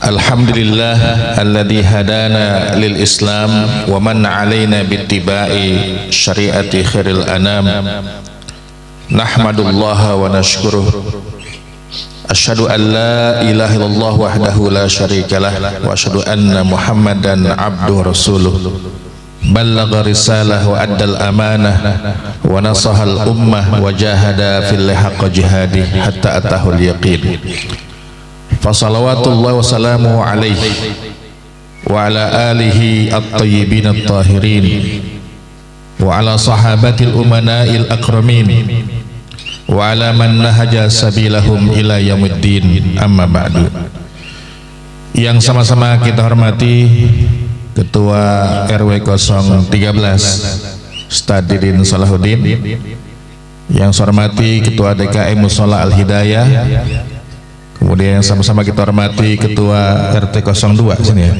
Alhamdulillah alladzi hadana lil Islam wa manna alaina bittiba'i syariati khairil anam. Nahmadullaha wa nashkuruh. Asyhadu an la ilaha illallah wahdahu la syarikalah wa asyhadu anna Muhammadan abduhu rasuluh. Ballagha risalah wa addal amanah wa nasahal ummah wa jahada fil haqq jihadi hatta atahul yaqin. Fa salawatullah wa salamuhu alaihi wa ala alihi at-tayyibin at-tahirin wa ala sahabatil umana'il akramin wa ala man nahaja sabilahum ila yaumiddin, amma ba'du. Yang sama-sama kita hormati Ketua RW 013 Stadirin Salahuddin, yang saya hormati Ketua DKM Mushola Al-Hidayah, kemudian yang sama-sama kita hormati Ketua RT 02 sini ya,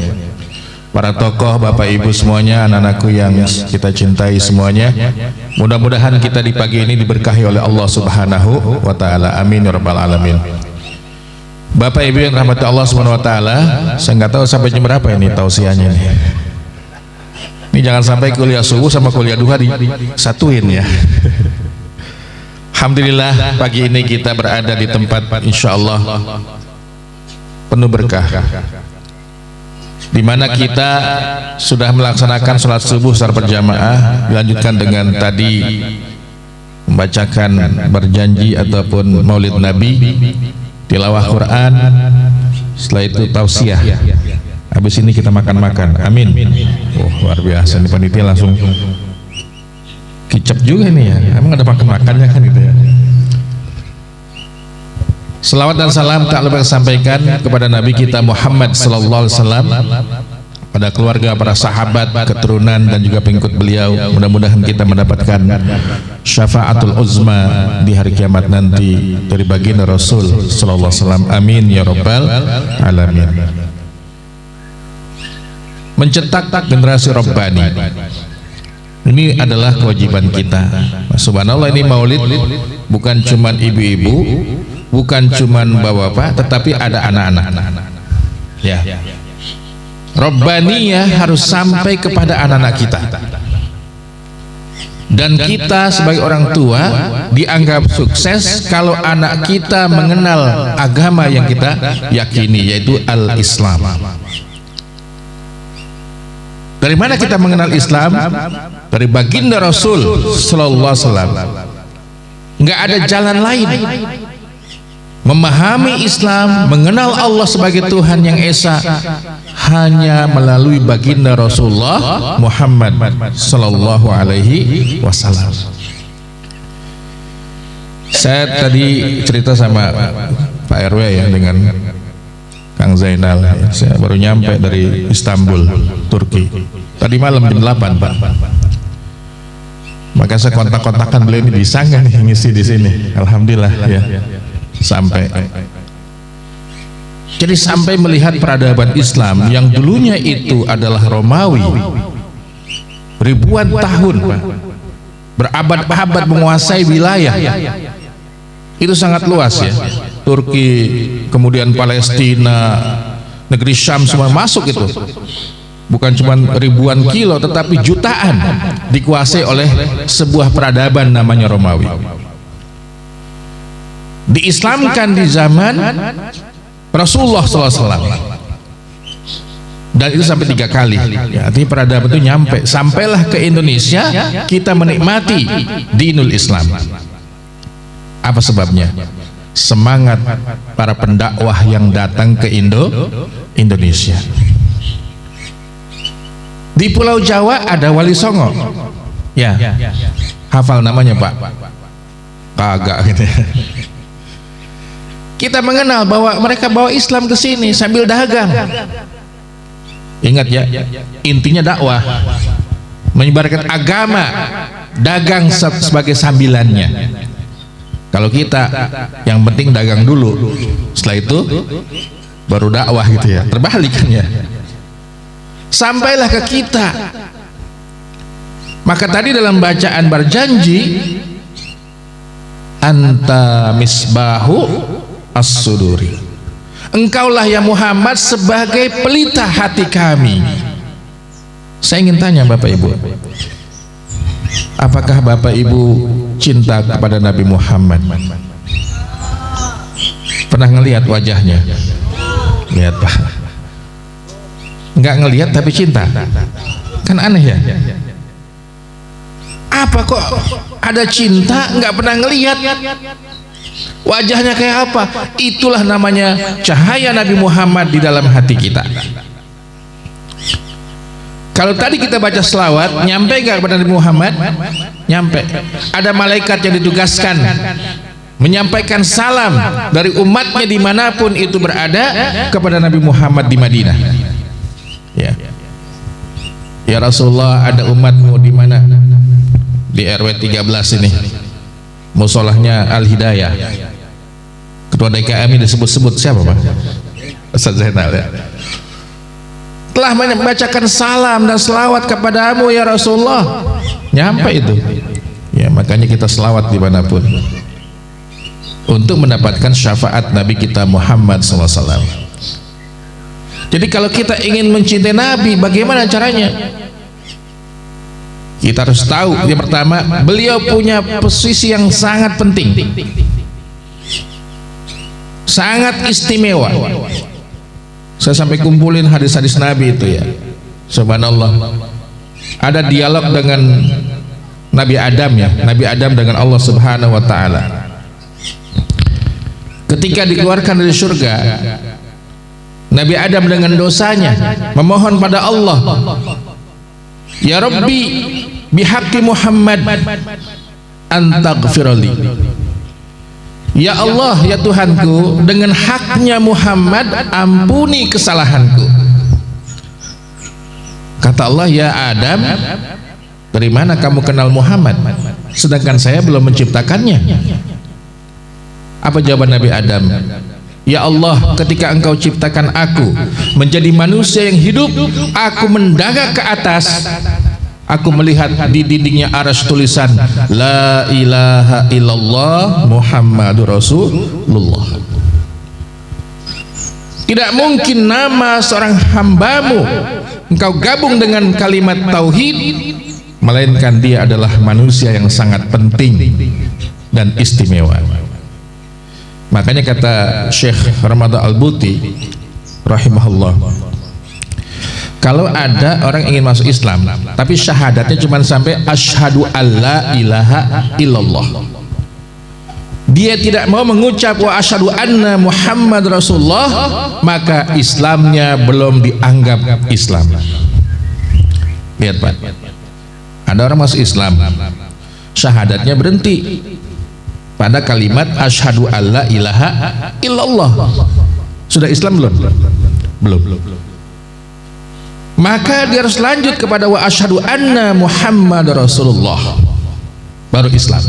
para tokoh, bapak ibu semuanya, anak-anakku yang kita cintai semuanya. Mudah-mudahan kita di pagi ini diberkahi oleh Allah Subhanahu wa taala. Amin ya rabbal alamin. Bapak ibu yang rahmati Allah Subhanahu wa taala, saya nggak tahu sampai jam berapa ini tausiahnya nih. Ini jangan sampai kuliah subuh sama kuliah duha disatuin ya. Alhamdulillah pagi ini kita berada di tempat insyaallah penuh berkah, di mana kita sudah melaksanakan sholat subuh secara berjamaah, dilanjutkan dengan tadi membacakan berjanji ataupun maulid Nabi, tilawah Quran, setelah itu tausiah, habis ini kita makan-makan. Amin. Oh luar biasa, ini panitia langsung kicap juga nih ya, emang ada makan-makannya kan gitu ya. Selawat dan salam tak lupa sampaikan kepada Nabi kita Muhammad sallallahu alaihi wasallam, pada keluarga, para sahabat, keturunan dan juga pengikut beliau. Mudah-mudahan kita mendapatkan syafaatul uzma di hari kiamat nanti dari baginda Rasul sallallahu alaihi wasallam. Amin ya rabbal alamin. Mencetak generasi Rabbani, ini adalah kewajiban kita. Subhanallah, ini maulid bukan cuman ibu-ibu, bukan cuman bapak-bapak, tetapi ada anak-anak ya. Rabbaniyah harus sampai kepada anak-anak kita, dan kita sebagai orang tua dianggap sukses kalau anak kita mengenal agama yang kita yakini, yaitu al-Islam. Dari mana kita mengenal Islam? Dari baginda Rasul sallallahu alaihi wasallam. Enggak ada jalan lain memahami Islam, mengenal Allah sebagai Tuhan yang esa, hanya melalui baginda Rasulullah Muhammad sallallahu alaihi wasallam. Saya tadi cerita sama Pak RW ya, dengan Kang Zainal, saya baru nyampe dari Istanbul, Turki tadi malam jam 8 Pak. Maka saya kontak-kontakan beliau, ini bisa nggak nih ngisi di sini. Alhamdulillah ya, sampai. Jadi sampai melihat peradaban Islam yang dulunya itu adalah Romawi, ribuan tahun Pak, berabad-abad menguasai wilayah, itu sangat luas ya. Turki, kemudian Palestina, negeri Syam, semua masuk itu. Bukan cuma ribuan kilo, tetapi jutaan dikuasai oleh sebuah peradaban namanya Romawi. Diislamkan di zaman Rasulullah SAW, dan itu sampai 3 kali ya, artinya peradaban itu nyampe, sampailah ke Indonesia, kita menikmati dinul Islam. Apa sebabnya? Semangat para pendakwah yang datang ke Indonesia. Di Pulau Jawa ada Wali Songo ya, hafal namanya Pak? Kagak gitu ya. Kita mengenal bahwa mereka bawa Islam ke sini sambil dagang. Ingat ya, intinya dakwah, menyebarkan agama, dagang sebagai sambilannya. Kalau kita yang penting dagang dulu, setelah itu baru dakwah gitu ya, terbalik kan ya. Sampailah ke kita. Maka tadi dalam bacaan berjanji, anta misbahu as-suduri, Engkaulah ya Muhammad sebagai pelita hati kami. Saya ingin tanya Bapak Ibu, apakah Bapak Ibu cinta kepada Nabi Muhammad? Pernah ngelihat wajahnya? Lihat Pak. Nggak ngelihat tapi cinta, kan aneh ya? Apa kok ada cinta nggak pernah ngelihat? Wajahnya kayak apa? Itulah namanya cahaya Nabi Muhammad di dalam hati kita. Kalau tadi kita baca selawat, nyampe nggak kepada Nabi Muhammad? Nyampe. Ada malaikat yang ditugaskan menyampaikan salam dari umatnya dimanapun itu berada kepada Nabi Muhammad di Madinah. Ya, ya Rasulullah, ada umatmu di mana? Di RW 13 ini, musolahnya Al Hidayah. Ketua DKM disebut-sebut siapa Pak? Ustaz Zainal ya. Telah membacakan salam dan selawat kepadamu ya Rasulullah. Nyampe itu. Ya, makanya kita selawat dimanapun untuk mendapatkan syafaat Nabi kita Muhammad SAW. Jadi kalau kita ingin mencintai Nabi, bagaimana caranya? Kita harus tahu yang pertama, beliau punya posisi yang sangat penting, sangat istimewa. Saya sampai kumpulin hadis-hadis Nabi itu ya, subhanallah. Ada dialog dengan Nabi Adam ya, Nabi Adam dengan Allah Subhanahu wa Ta'ala. Ketika dikeluarkan dari surga, Nabi Adam dengan dosanya memohon pada Allah, ya Rabbi bihaqqi Muhammad antaghfirli. Ya Allah, ya Tuhanku, dengan haknya Muhammad ampuni kesalahanku. Kata Allah, ya Adam, dari mana kamu kenal Muhammad sedangkan saya belum menciptakannya? Apa jawaban Nabi Adam? Ya Allah, ketika engkau ciptakan aku menjadi manusia yang hidup, aku mendangak ke atas, aku melihat di dindingnya arasy tulisan La ilaha illallah Muhammadur Rasulullah. Tidak mungkin nama seorang hambamu engkau gabung dengan kalimat tauhid, melainkan dia adalah manusia yang sangat penting dan istimewa. Makanya kata Syekh Ramadan Al-Buti rahimahullah, kalau ada orang ingin masuk Islam tapi syahadatnya cuma sampai asyhadu alla ilaha illallah, dia tidak mau mengucap wa asyhadu anna Muhammad Rasulullah, maka Islamnya belum dianggap Islam. Lihat Pak, ada orang masuk Islam syahadatnya berhenti pada kalimat asyhadu alla ilaha illallah. Sudah Islam belum? Belum. Maka dia harus lanjut kepada wa asyhadu anna Muhammad Rasulullah, baru Islam.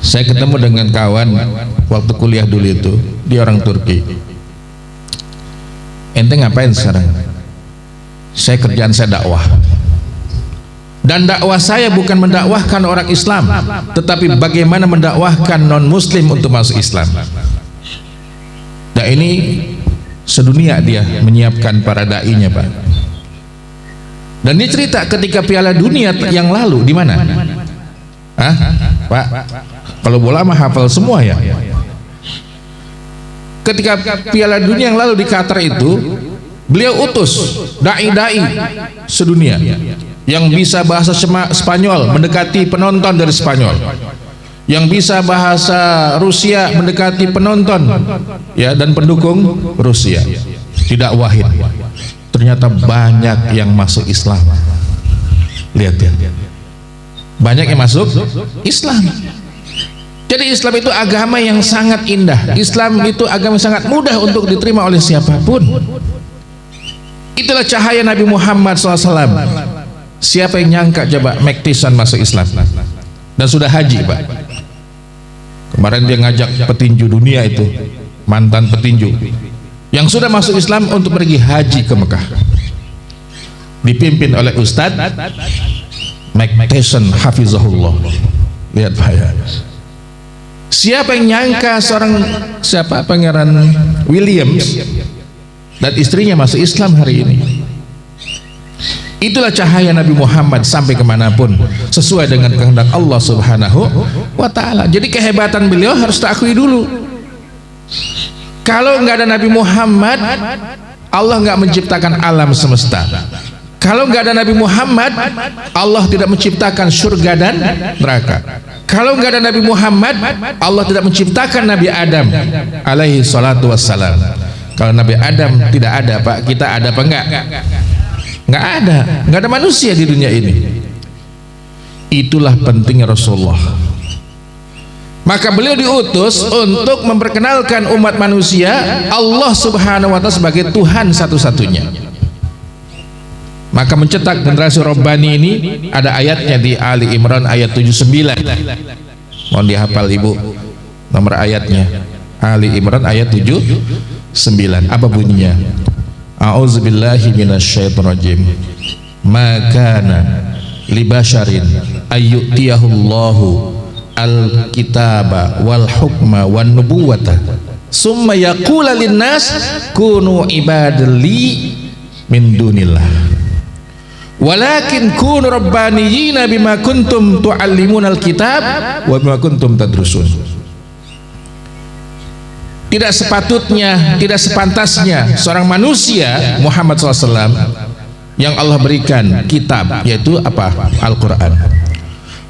Saya ketemu dengan kawan waktu kuliah dulu itu, dia orang Turki. Ente ngapain sekarang? Saya kerjaan saya dakwah. Dan dakwah saya bukan mendakwahkan orang Islam, tetapi bagaimana mendakwahkan non muslim untuk masuk Islam. Dan ini sedunia dia menyiapkan para dai-nya Pak. Dan dia cerita ketika Piala Dunia yang lalu di mana? Hah? Pak, kalau bola mah hafal semua ya. Ketika Piala Dunia yang lalu di Qatar itu, beliau utus dai-dai sedunia yang bisa bahasa Spanyol mendekati penonton dari Spanyol, yang bisa bahasa Rusia mendekati penonton ya dan pendukung Rusia, tidak wahid. Ternyata banyak yang masuk Islam. Lihat ya, banyak yang masuk Islam. Jadi Islam itu agama yang sangat indah. Islam itu agama yang sangat mudah untuk diterima oleh siapapun. Itulah cahaya Nabi Muhammad SAW. Siapa yang nyangka coba Mike Tyson masuk Islam dan sudah haji Pak. Kemarin dia ngajak petinju dunia itu, mantan petinju yang sudah masuk Islam untuk pergi haji ke Mekah, dipimpin oleh Ustadz Mike Tyson hafizahullah. Lihat Pak ya, Siapa yang nyangka siapa Pangeran Williams dan istrinya masuk Islam hari ini? Itulah cahaya Nabi Muhammad sampai kemanapun sesuai dengan kehendak Allah Subhanahu wa ta'ala. Jadi kehebatan beliau harus diakui dulu. Kalau nggak ada Nabi Muhammad, Allah nggak menciptakan alam semesta. Kalau nggak ada Nabi Muhammad, Allah tidak menciptakan surga dan neraka. Kalau nggak ada Nabi Muhammad, Allah tidak menciptakan Nabi Adam alaihi salatu wassalam. Kalau Nabi Adam tidak ada, Pak, kita ada apa enggak? Nggak ada manusia di dunia ini. Itulah pentingnya Rasulullah. Maka beliau diutus untuk memperkenalkan umat manusia Allah Subhanahu wa ta'ala sebagai Tuhan satu-satunya. Maka mencetak generasi Rabbani ini ada ayatnya di Ali Imran ayat 79. Mohon dihafal Ibu nomor ayatnya. Ali Imran ayat 79. Apa bunyinya? A'udzubillahi minasyaitonirrajim. Ma kana libasharin ayyutiyahullahu al-kitaba wal hukma wan nubuwata summa yaqula linnas kunu ibadali min dunillah walakin kunu rabbaniyina bima kuntum tuallimunal kitab wa bima kuntum tadrusun. Tidak sepatutnya, tidak sepantasnya seorang manusia Muhammad SAW yang Allah berikan kitab, yaitu apa? Al-Quran,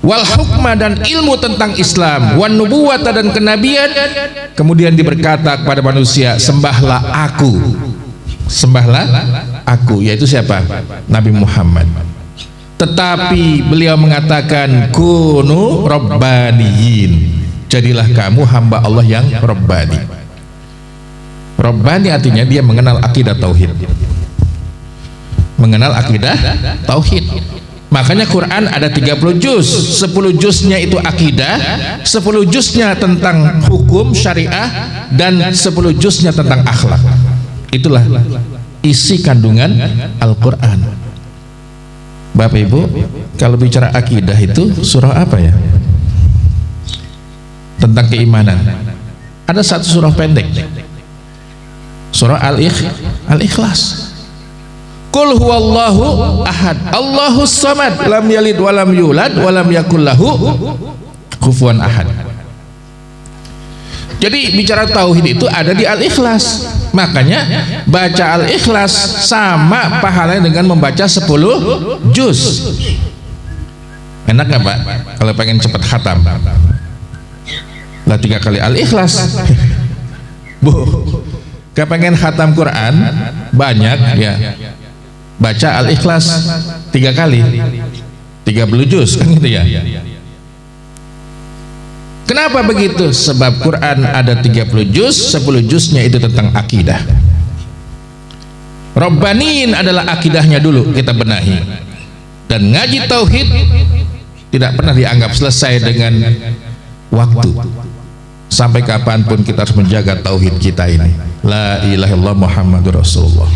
wal hukma dan ilmu tentang Islam, wan nubuwata dan kenabian, kemudian diberkata kepada manusia, sembahlah aku, yaitu siapa? Nabi Muhammad. Tetapi beliau mengatakan kunu rabbaniyin, jadilah kamu hamba Allah yang rabbani. Rabbani artinya dia mengenal akidah tauhid, makanya Quran ada 30 juz, 10 juznya itu akidah, 10 juznya tentang hukum syariah, dan 10 juznya tentang akhlak. Itulah isi kandungan Al-Quran. Bapak Ibu, kalau bicara akidah itu surah apa ya? Tentang keimanan ada satu surah pendek, surah Al-Ikhlas. Qul huwallahu ahad Allahus samad lam yalid walam yulad walam yakul lahu kufuwan ahad. Jadi bicara tauhid itu ada di Al-Ikhlas. Makanya baca Al-Ikhlas sama pahalanya dengan membaca 10 juz. Enak gak Pak kalau pengen cepat khatam? Lah 3 kali Al-Ikhlas. Bu, gak pengen khatam Quran banyak ya, baca Al-Ikhlas 3 kali 30 juz kan gitu ya. Kenapa begitu? Sebab Quran ada 30 juz, 10 juznya itu tentang akidah. Rabbaniin adalah akidahnya dulu kita benahi. Dan ngaji tauhid tidak pernah dianggap selesai dengan waktu. Sampai kapanpun kita harus menjaga tauhid kita ini. La ilaha illallah Muhammadur Rasulullah.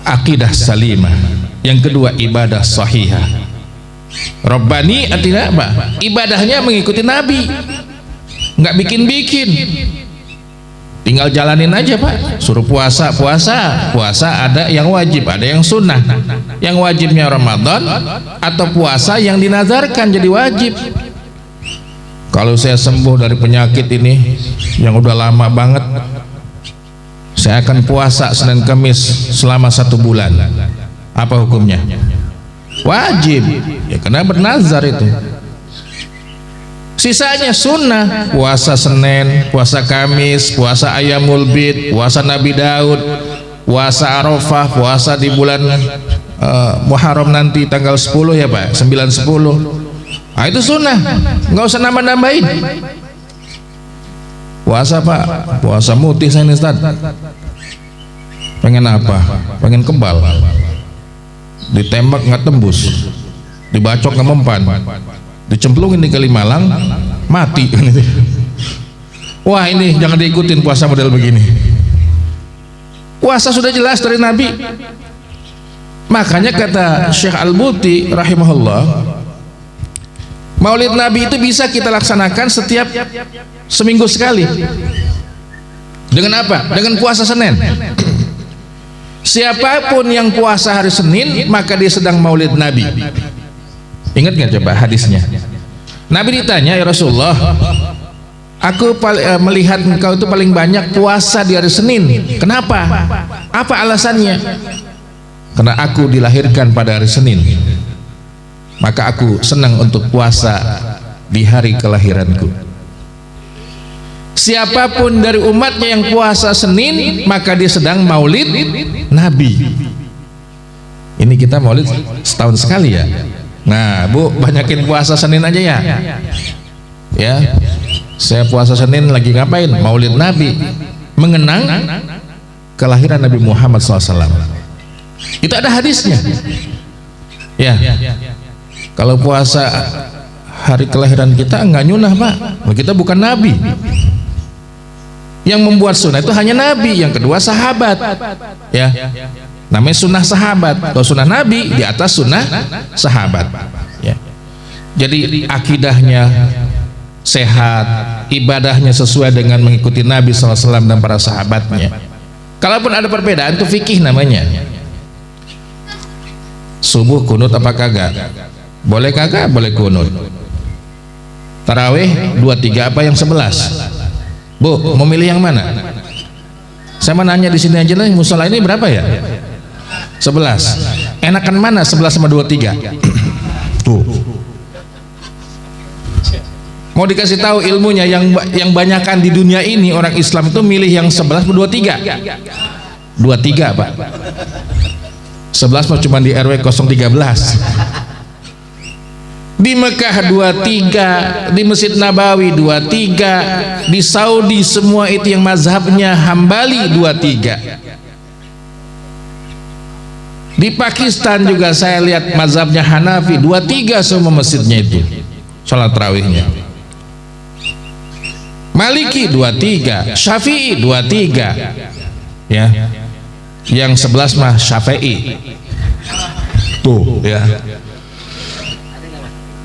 Akidah salimah. Yang kedua ibadah sahihah. Rabbani artinya apa? Ibadahnya mengikuti Nabi, nggak bikin-bikin, tinggal jalanin aja Pak. Suruh puasa ada yang wajib, ada yang sunnah. Yang wajibnya Ramadan atau puasa yang dinazarkan jadi wajib. Kalau saya sembuh dari penyakit ini yang udah lama banget, saya akan puasa Senin Kamis selama 1 bulan. Apa hukumnya? Wajib ya, karena bernazar itu. Sisanya sunnah, puasa Senin, puasa Kamis, puasa Ayyamul Bid, puasa Nabi Daud, puasa Arafah, puasa di bulan Muharram nanti tanggal 10 ya Pak, 9-10. Nah, itu sunnah, nggak usah nambah-nambahin. Puasa Pak, puasa mutih saya nih Ustaz. Pengen apa? Pengen kebal. Ditembak nggak tembus, dibacok nggak mempan, dicemplungin di Kalimalang mati. Wah, ini jangan diikutin puasa model begini. Puasa sudah jelas dari Nabi. Makanya kata Syekh Al-Buti rahimahullah, Maulid Nabi itu bisa kita laksanakan setiap seminggu sekali. Dengan apa? Dengan puasa Senin. Siapapun yang puasa hari Senin maka dia sedang Maulid Nabi. Ingat nggak coba hadisnya? Nabi ditanya, ya Rasulullah, aku melihat engkau itu paling banyak puasa di hari Senin. Kenapa? Apa alasannya? Karena aku dilahirkan pada hari Senin, maka aku senang untuk puasa di hari kelahiranku. Siapapun dari umatnya yang puasa Senin maka dia sedang Maulid Nabi. Ini kita Maulid setahun sekali ya. Nah Bu, banyakin puasa Senin aja ya. Ya, saya puasa Senin lagi ngapain? Maulid Nabi, mengenang kelahiran Nabi Muhammad SAW. Itu ada hadisnya. Ya, kalau puasa hari kelahiran kita enggak nyunah Pak, kita bukan Nabi. Yang membuat sunnah itu hanya Nabi, yang kedua sahabat. Ya, namanya sunnah sahabat. Kalau sunnah Nabi di atas sunnah sahabat. Ya. Jadi akidahnya sehat, ibadahnya sesuai dengan mengikuti Nabi SAW dan para sahabatnya. Kalaupun ada perbedaan itu fikih namanya. Subuh kunut apa kagak? Boleh kagak? Boleh kunut. Tarawih 2-3 apa yang 11? Bu, mau milih yang mana? Saya mau nanya di sini aja lah, musola ini berapa ya? 11. Enakan mana 11 sama 23? Tuh. Mau dikasih tahu ilmunya, yang banyakan di dunia ini orang Islam itu milih yang 11 atau 23? 23 Pak. 11 mah cuma di RW 013. Di Mekah 23, di Masjid Nabawi 23, di Saudi semua itu yang mazhabnya Hambali 23. Di Pakistan juga saya lihat mazhabnya Hanafi 23 semua masjidnya itu sholat tarawihnya. Maliki 23, Syafi'i 23. Ya. Yang 11 mah Syafi'i. Tuh, ya.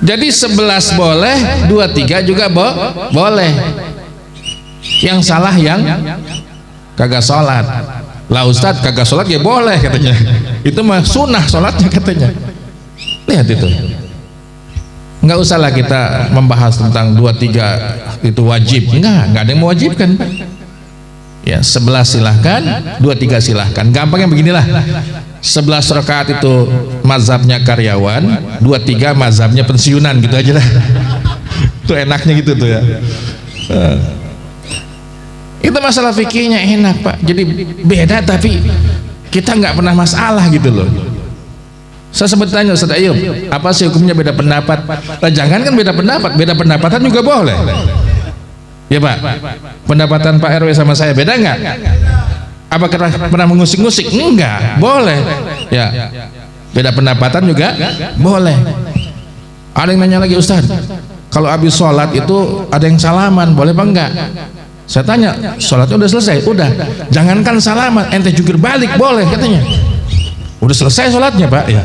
Jadi 11 boleh, 23 juga boleh. Yang salah yang kagak sholat. Lah Ustadz kagak sholat ya boleh katanya. Itu mah sunnah sholatnya katanya. Lihat itu. Nggak usahlah kita membahas tentang 23 itu wajib. Nggak ada yang mewajibkan. Ya 11 silahkan, 23 silahkan. Gampangnya beginilah. 11 rakaat itu mazhabnya karyawan, 23 mazhabnya pensiunan, gitu aja lah. Itu enaknya gitu tuh ya. Itu masalah fikihnya enak Pak. Jadi beda tapi kita nggak pernah masalah gitu loh. Saya sempat tanya Ustaz Ayub, apa sih hukumnya beda pendapat? Nah, jangan kan beda pendapat, beda pendapatan juga boleh. Ya Pak, pendapatan Pak RW sama saya beda nggak? Apa kita pernah mengusik-ngusik? Enggak, boleh. Ya, beda pendapatan juga boleh. Ada yang nanya lagi, Ustaz, kalau habis sholat itu ada yang salaman, boleh apa enggak? Saya tanya, sholatnya udah selesai? Udah. Jangankan salaman, ente jungkir balik boleh katanya. Udah selesai sholatnya Pak. Ya.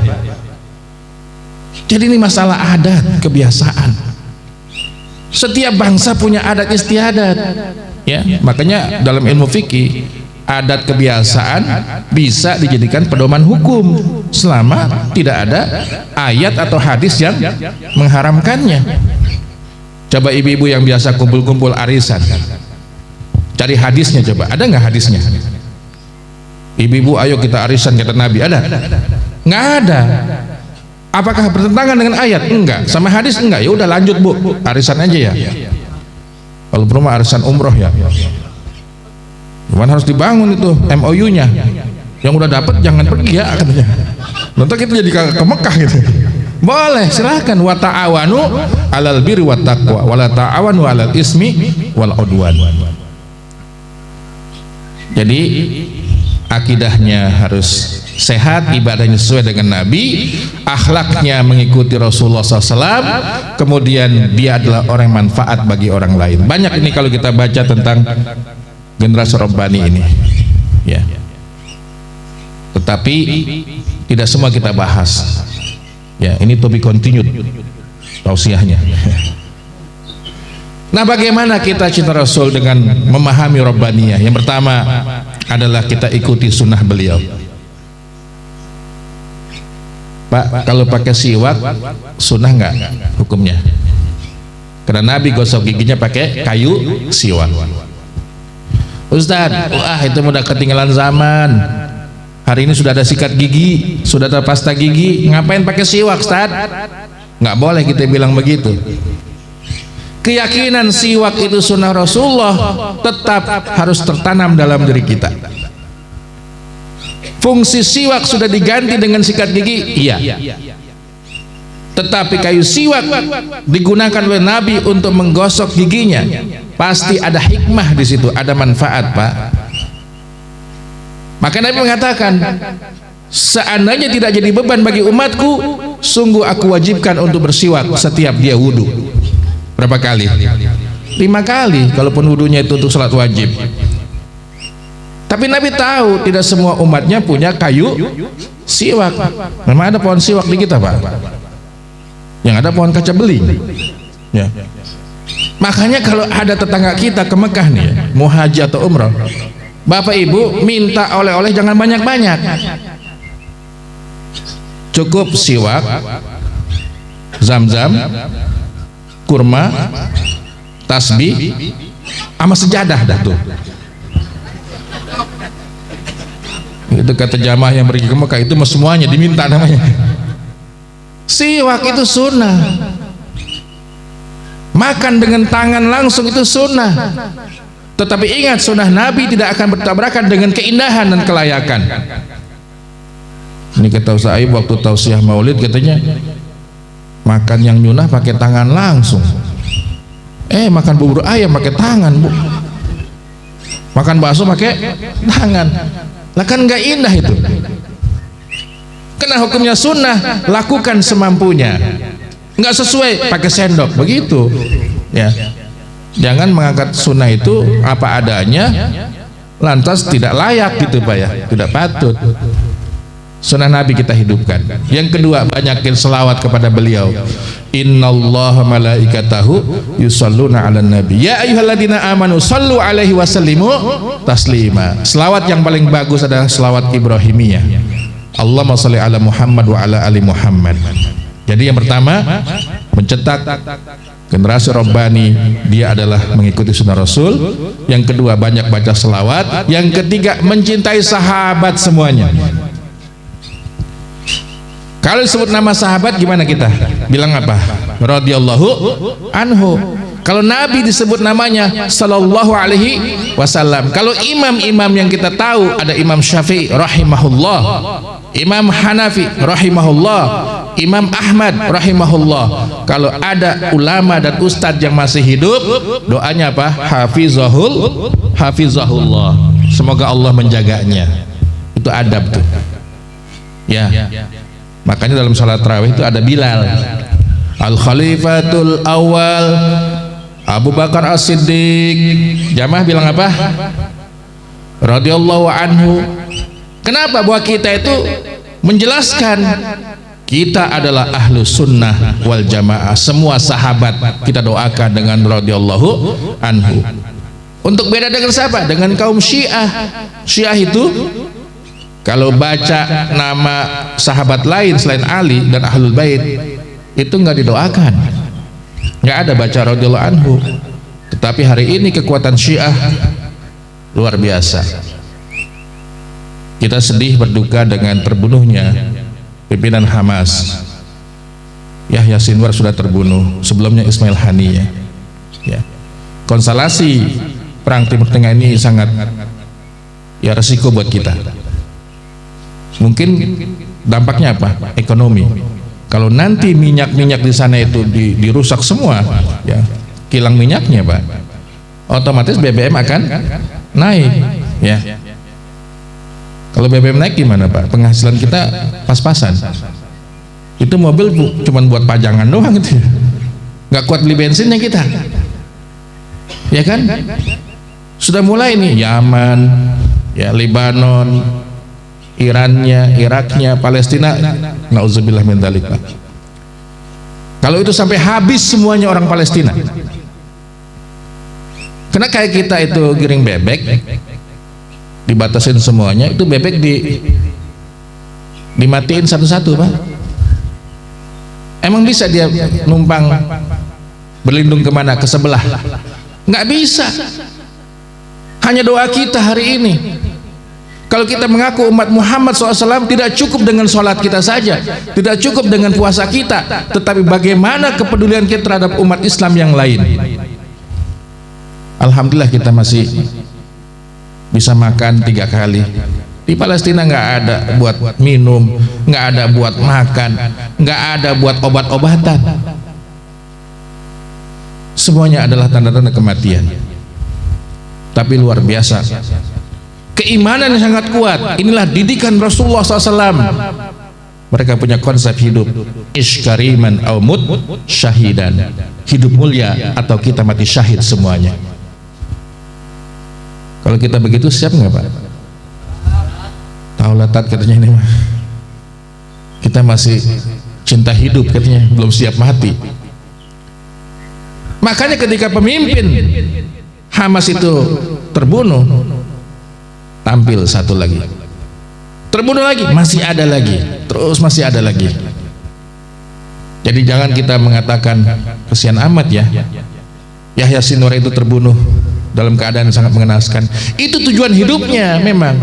Jadi ini masalah adat, kebiasaan. Setiap bangsa punya adat istiadat. Ya, makanya dalam ilmu fikih adat kebiasaan bisa dijadikan pedoman hukum selama tidak ada ayat atau hadis yang mengharamkannya. Coba ibu-ibu yang biasa kumpul-kumpul arisan, cari hadisnya coba, ada nggak hadisnya? Ibu-ibu ayo kita arisan kata Nabi, ada? Nggak ada. Apakah bertentangan dengan ayat? Enggak. Sama hadis enggak? Ya udah lanjut Bu, arisan aja ya. Kalau perlu mah arisan umroh ya. Cuman harus dibangun itu MOU-nya. Yang udah dapat jangan pergi ya katanya. Nanti kita jadi ke Mekah gitu. Boleh, silahkan. Wa ta'awanu 'alal birri wat taqwa wa la ta'awanu 'alal ismi wal 'udwan. Jadi akidahnya harus sehat, ibadahnya sesuai dengan Nabi, akhlaknya mengikuti Rasulullah SAW, kemudian dia adalah orang yang manfaat bagi orang lain. Banyak ini kalau kita baca tentang generasi Rabbani ini ya. Tetapi tidak semua kita bahas ya, ini to be continued tausiahnya. Nah, bagaimana kita cinta Rasul dengan memahami Rabbaniyah? Yang pertama adalah kita ikuti sunnah beliau. Pak, kalau pakai siwak sunnah nggak hukumnya? Karena Nabi gosok giginya pakai kayu siwak. Ustaz, wah itu udah ketinggalan zaman. Hari ini sudah ada sikat gigi, sudah ada pasta gigi, ngapain pakai siwak, Ustaz? Nggak boleh kita bilang begitu. Keyakinan siwak itu sunnah Rasulullah tetap harus tertanam dalam diri kita. Fungsi siwak sudah diganti dengan sikat gigi, iya. Tetapi kayu siwak digunakan oleh Nabi untuk menggosok giginya, pasti ada hikmah di situ, ada manfaat, Pak. Maka Nabi mengatakan, seandainya tidak jadi beban bagi umatku, sungguh aku wajibkan untuk bersiwak setiap dia wudhu. Berapa kali? 5 kali, kalaupun wudhunya itu untuk salat wajib. Tapi Nabi tahu tidak semua umatnya punya kayu siwak. Memang ada pohon siwak di kita, Pak. Yang ada pohon kaca beling. Ya. Makanya kalau ada tetangga kita ke Mekah nih, mau haji atau umrah, Bapak Ibu minta oleh-oleh jangan banyak-banyak. Cukup siwak, zam-zam, kurma, tasbih, sama sejadah dah tuh. Itu kata jamaah yang pergi ke Mekah, itu semuanya diminta namanya. Siwak itu sunnah. Makan dengan tangan langsung itu sunnah. Tetapi ingat, sunnah Nabi tidak akan bertabrakan dengan keindahan dan kelayakan. Ini kata Ustaz Aib waktu tausiah maulid, katanya makan yang nyunah pakai tangan langsung. Makan bubur ayam pakai tangan, Bu. Makan bakso pakai tangan. Lah kan nggak indah itu. Karena hukumnya sunnah, lakukan semampunya. Nggak sesuai pakai sendok, begitu. Ya. Jangan mengangkat sunnah itu apa adanya, lantas tidak layak gitu, Pak ya. Tidak patut. Sunnah Nabi kita hidupkan. Yang kedua, banyakin selawat kepada beliau. Innallaha malaikatahu yusalluna 'alan nabi. Ya ayyuhalladzina amanu sallu 'alaihi wa sallimu taslima. Selawat yang paling bagus adalah selawat Ibrahimiyah. Allahumma shalli 'ala Muhammad wa 'ala ali Muhammad. Jadi yang pertama, mencetak generasi Rabbani, dia adalah mengikuti sunnah Rasul. Yang kedua, banyak baca selawat. Yang ketiga, mencintai sahabat semuanya. Kalau disebut nama sahabat gimana kita? Bilang apa? Radhiyallahu anhu. Kalau Nabi disebut namanya sallallahu alaihi wasallam. Kalau imam-imam yang kita tahu, ada Imam Syafi'i rahimahullah, Imam Hanafi rahimahullah, Imam Ahmad rahimahullah. Kalau ada ulama dan ustadz yang masih hidup, doanya apa? Hafizahullah. Semoga Allah menjaganya. Itu adab tuh. Ya. Makanya dalam salat tarawih itu ada Bilal, Al Khalifatul Awal, Abu Bakar As-Siddiq. Jamaah bilang apa? Radhiyallahu anhu. Kenapa? Bahwa kita itu menjelaskan kita adalah ahlu sunnah wal jamaah. Semua sahabat kita doakan dengan radhiyallahu anhu. Untuk beda dengan siapa? Dengan kaum Syiah. Syiah itu kalau baca nama sahabat lain selain Ali dan Ahlul Bait itu nggak didoakan, nggak ada baca radhiyallahu anhu. Tetapi hari ini kekuatan Syiah luar biasa. Kita sedih berduka dengan terbunuhnya pimpinan Hamas. Yahya Sinwar sudah terbunuh, sebelumnya Ismail Haniyah. Ya. Konstelasi perang Timur Tengah ini sangat resiko buat kita. Mungkin dampaknya apa? Ekonomi. Kalau nanti minyak-minyak di sana itu dirusak semua, ya, kilang minyaknya, Pak, otomatis BBM akan naik, ya. Kalau BBM naik gimana, Pak? Penghasilan kita pas-pasan. Itu mobil cuman buat pajangan doang itu, nggak kuat beli bensinnya kita, ya kan? Sudah mulai nih Yaman, ya, Lebanon, Irannya, Iraknya, Palestina, nauzubillah min dzalik, Pak. Kalau itu sampai habis semuanya orang Palestina. Karena kayak kita itu giring bebek, dibatasin semuanya, itu bebek dimatiin satu-satu, Pak. Emang bisa dia numpang berlindung kemana? Ke sebelah? Nggak bisa. Hanya doa kita hari ini. Kalau kita mengaku umat Muhammad SAW, tidak cukup dengan sholat kita saja, tidak cukup dengan puasa kita, tetapi bagaimana kepedulian kita terhadap umat Islam yang lain. Alhamdulillah kita masih bisa makan 3 kali. Di Palestina nggak ada buat minum, nggak ada buat makan, nggak ada buat obat-obatan. Semuanya adalah tanda-tanda kematian. Tapi luar biasa, keimanan yang sangat kuat. Inilah didikan Rasulullah SAW. Mereka punya konsep hidup, iskariman au mut syahidan, hidup mulia atau kita mati syahid semuanya. Kalau kita begitu siap nggak, Pak? Tahu latat katanya ini mah. Kita masih cinta hidup katanya, belum siap mati. Makanya ketika pemimpin Hamas itu terbunuh, tampil satu lagi, terbunuh lagi, masih ada lagi, terus masih ada lagi. Jadi jangan kita mengatakan kesian amat ya, Yahya Sinwar itu terbunuh dalam keadaan yang sangat mengenaskan. Itu tujuan hidupnya memang.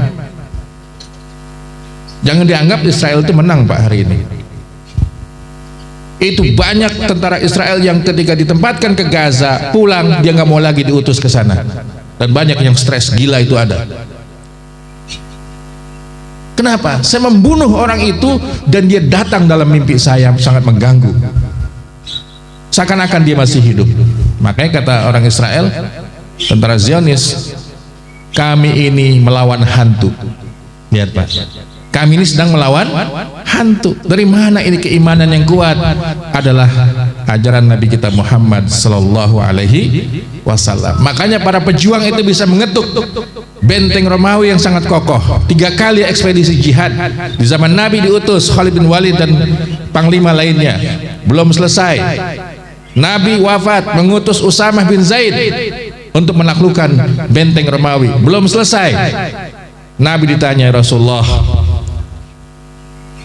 Jangan dianggap Israel itu menang, Pak, hari ini. Itu banyak tentara Israel yang ketika ditempatkan ke Gaza pulang, dia nggak mau lagi diutus ke sana, dan banyak yang stres gila itu ada. Kenapa? Saya membunuh orang itu dan dia datang dalam mimpi saya, sangat mengganggu, seakan-akan dia masih hidup. Makanya kata orang Israel, tentara Zionis, kami ini melawan hantu. Lihat, Pak, kami ini sedang melawan hantu. Dari mana ini keimanan yang kuat? Adalah ajaran Nabi kita Muhammad sallallahu alaihi wasallam. Makanya para pejuang itu bisa mengetuk benteng Romawi yang sangat kokoh. 3 kali ekspedisi jihad di zaman Nabi diutus Khalid bin Walid dan panglima lainnya. Belum selesai, Nabi wafat, mengutus Usamah bin Zaid untuk menaklukkan benteng Romawi. Belum selesai, Nabi ditanya, Rasulullah,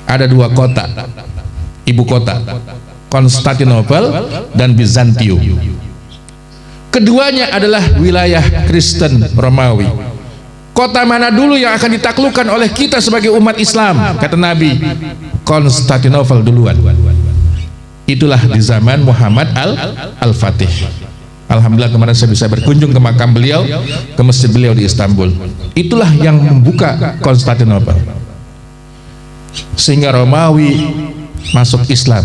ada 2 kota, ibu kota, Konstantinopel dan Bizantium. Keduanya adalah wilayah Kristen Romawi. Kota mana dulu yang akan ditaklukkan oleh kita sebagai umat Islam? Kata Nabi, Konstantinopel duluan. Itulah di zaman Muhammad Al-Fatih. Alhamdulillah kemarin saya bisa berkunjung ke makam beliau, ke masjid beliau di Istanbul. Itulah yang membuka Konstantinopel, sehingga Romawi masuk Islam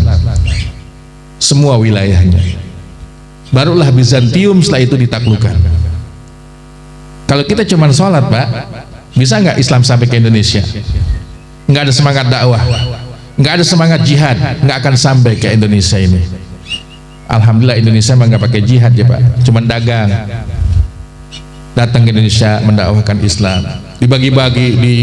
semua wilayahnya. Barulah Bizantium setelah itu ditaklukkan. Kalau kita cuma sholat, Pak, bisa nggak Islam sampai ke Indonesia? Nggak ada semangat dakwah, nggak ada semangat jihad, nggak akan sampai ke Indonesia ini. Alhamdulillah Indonesia mah nggak pakai jihad ya, Pak, cuma dagang. Datang ke Indonesia mendakwahkan Islam, dibagi-bagi di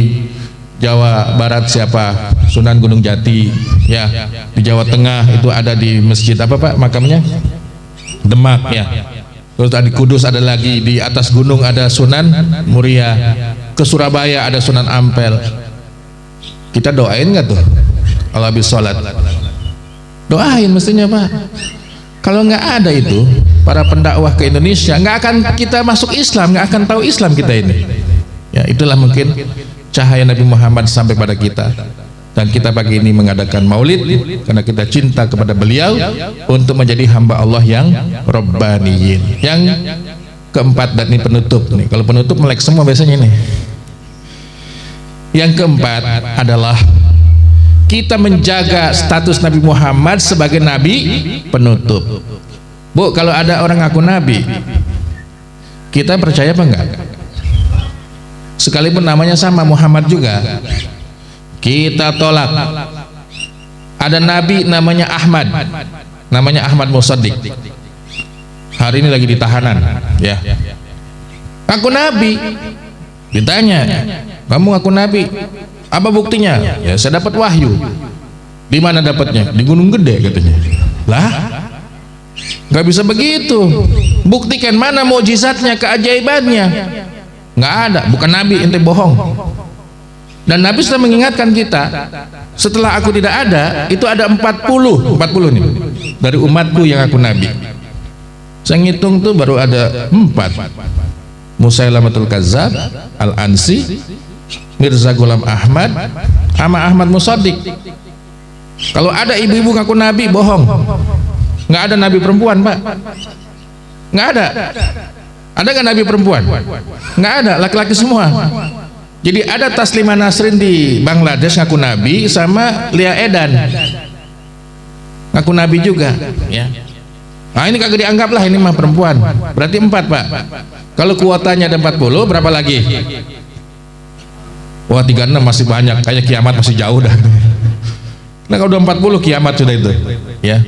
Jawa Barat siapa? Sunan Gunung Jati, ya. Di Jawa Tengah itu ada di masjid apa, Pak, makamnya? Demak, ya. Terus di Kudus ada lagi, di atas gunung ada Sunan Muria, ke Surabaya ada Sunan Ampel. Kita doain nggak tuh kalau habis sholat? Doain mestinya, Pak. Kalau nggak ada itu para pendakwah ke Indonesia, nggak akan kita masuk Islam, nggak akan tahu Islam kita ini. Ya, itulah mungkin cahaya Nabi Muhammad sampai pada kita. Dan kita pagi ini mengadakan maulid karena kita cinta kepada beliau untuk menjadi hamba Allah yang Rabbaniyin. Yang keempat, dan ini penutup nih. Kalau penutup melek semua biasanya nih. Yang keempat adalah kita menjaga status Nabi Muhammad sebagai Nabi penutup. Bu, kalau ada orang ngaku Nabi, kita percaya apa enggak? Sekalipun namanya sama Muhammad juga, kita tolak. Ada Nabi namanya Ahmad, namanya Ahmad Musaddiq. Hari ini lagi di tahanan, ya. Ngaku Nabi, ditanya, kamu ngaku Nabi, apa buktinya? Ya, saya dapat wahyu. Di mana dapatnya? Di Gunung Gede katanya. Lah, nggak bisa begitu. Buktikan mana mukjizatnya, keajaibannya. Nggak ada, bukan nabi, ente bohong. Dan Nabi sudah mengingatkan kita, setelah aku tidak ada, itu ada 40 nih dari umatku yang aku nabi. Saya ngitung tuh baru ada 4. Musailamatul Kazzab, Al-Ansi, Mirza Ghulam Ahmad, sama Ahmad Musaddiq. Kalau ada ibu-ibu ngaku nabi, bohong. Nggak ada nabi perempuan, Pak. Nggak ada. Ada nggak nabi perempuan? Nggak ada, laki-laki semua. Jadi ada Taslima Nasrin di Bangladesh ngaku nabi, sama Lia Edan ngaku nabi juga, ya. Nah ini kagak dianggap lah, ini mah perempuan. Berarti 4, Pak. Kalau kuotanya ada 40, berapa lagi? Wah, 36 masih banyak, kayak kiamat masih jauh dah. Nah kalau udah 40 kiamat sudah itu, ya.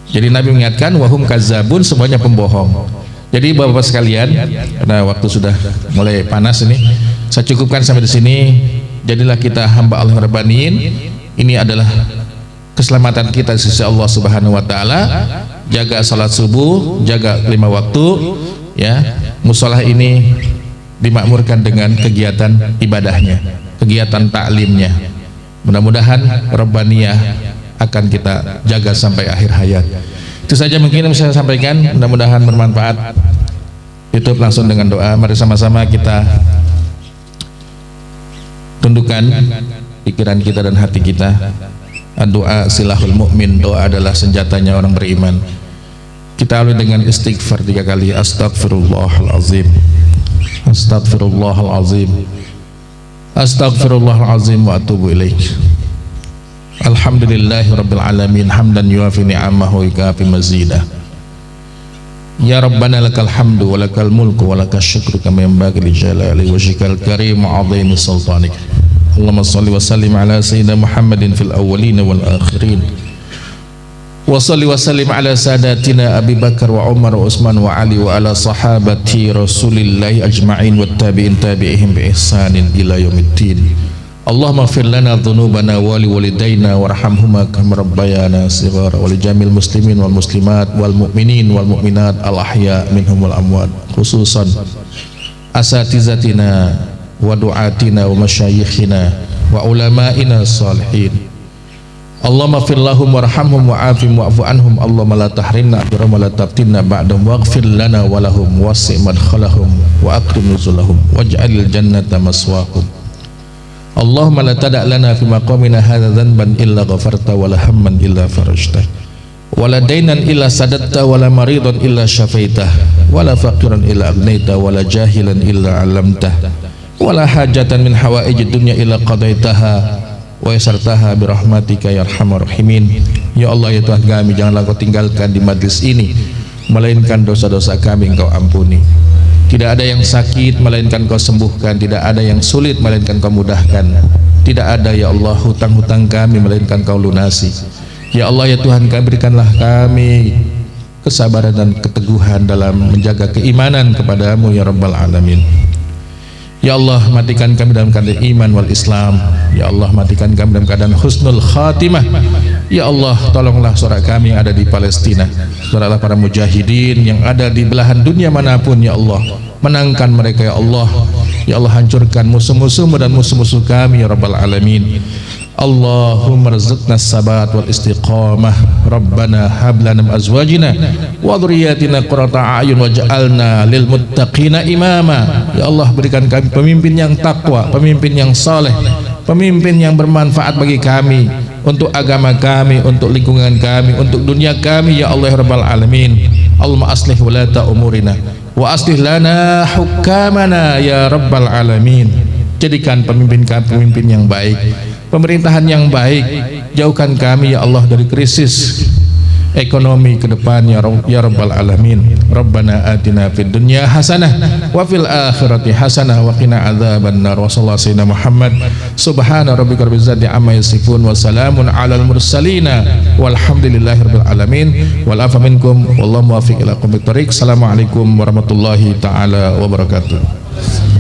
Jadi Nabi mengingatkan, wahum kazabun, semuanya pembohong. Jadi bapak-bapak sekalian, karena waktu sudah mulai panas ini, saya cukupkan sampai di sini. Jadilah kita hamba Allah Rabbaniin. Ini adalah keselamatan kita di sisi Allah Subhanahu wa taala. Jaga salat subuh, jaga 5 waktu, ya. Musola ini dimakmurkan dengan kegiatan ibadahnya, kegiatan taklimnya. Mudah-mudahan Rabbaniyah akan kita jaga sampai akhir hayat. Itu saja mungkin yang saya sampaikan, mudah-mudahan bermanfaat. Tutup langsung dengan doa. Mari sama-sama kita tundukkan pikiran kita dan hati kita. Doa silahul mu'min, doa adalah senjatanya orang beriman. Kita awali dengan istighfar 3 kali. Astaghfirullahalazim, astaghfirullahalazim, astaghfirullahalazim wa atubu ilaih. Alhamdulillahi rabbil alamin, hamdan yuafi ni'amahu wa yukafi mazidah. Ya Rabbana lakal hamdu wa lakal mulku wa lakal syukru kama yanbaghi li jalali wajhikal karim wa 'azimi sultanik. Allahumma shalli wa sallim ala sayyidina Muhammadin fil awwalin wal akhirin. Wa shalli wa sallim ala sadatina Abi Bakar wa Umar wa Utsman wa Ali wa ala sahabati Rasulillahi ajma'in wa tabi'in tabi'ihim bi ihsanin ila yaumiddin. Allahumma ighfir lana dhunubana wa li walidayna warhamhuma kama rabbayana shighara wa li jamil muslimin wal muslimat wal mu'minin wal mu'minat al ahya minhum wal amwat, khususan asatizatina wa du'atina wa masyayikhina wa ulama'ina salihin. Allahumma ighfir lahum warhamhum wa'afim wa'fu anhum. Allahumma la tahrimna ajrahum wa la taftinna ba'dahum waghfir lana wa lahum wasi' madkhalahum wa akrim nuzulahum waj'alil jannata maswahum. Allahumma la tada' lana fi maqamina hadha dhanban illa ghafarta wa la hamman illa farajta wa la daynan illa sadatta wa la maridan illa syafaitah wa la faqiran illa agnaita wa la jahilan illa 'allamtah wa la hajatan min hawaijid dunya illa qadaitaha wa yasartaha bi rahmatika ya arhamar rahimin. Ya Allah, ya Tuhan kami, janganlah Kau tinggalkan di majlis ini, melainkan dosa-dosa kami Engkau ampuni. Tidak ada yang sakit melainkan Kau sembuhkan, tidak ada yang sulit melainkan Kau mudahkan, tidak ada ya Allah hutang-hutang kami melainkan Kau lunasi. Ya Allah, ya Tuhan kami, berikanlah kami kesabaran dan keteguhan dalam menjaga keimanan kepadamu ya Rabbal Alamin. Ya Allah, matikan kami dalam keadaan iman wal Islam. Ya Allah, matikan kami dalam keadaan husnul khatimah. Ya Allah, tolonglah saudara kami yang ada di Palestina, saudara para mujahidin yang ada di belahan dunia manapun. Ya Allah, menangkan mereka ya Allah. Ya Allah, hancurkan musuh-musuhmu dan musuh-musuh kami ya Rabbal Alamin. Allahumma rizqna sabat wal istiqamah. Rabbana hablana min azwajina wa dhurriyyatina qurrata a'yun waj'alna lil muttaqina imama. Ya Allah, berikan kami pemimpin yang takwa, pemimpin yang saleh, pemimpin yang bermanfaat bagi kami, untuk agama kami, untuk lingkungan kami, untuk dunia kami ya Allah ya Rabbal Alamin. Allahumma aslih walata umurina wa aslih lana hukamana ya Rabbal Alamin. Jadikan pemimpin kami pemimpin yang baik, pemerintahan yang baik. Jauhkan kami ya Allah dari krisis ekonomi ke depan ya Rabbal Alamin. Rabbana atina fid dunya hasanah wa fil akhirati hasanah wa qina adzabannar. Wa sallallahu sayyidina Muhammad subhana rabbika rabbil izzati amma yasifun wa salamun alal mursalina walhamdulillahi rabbil alamin. Wal afa minkum wallahu muwaffiq ila aqwamit thoriq. Assalamualaikum warahmatullahi taala wabarakatuh.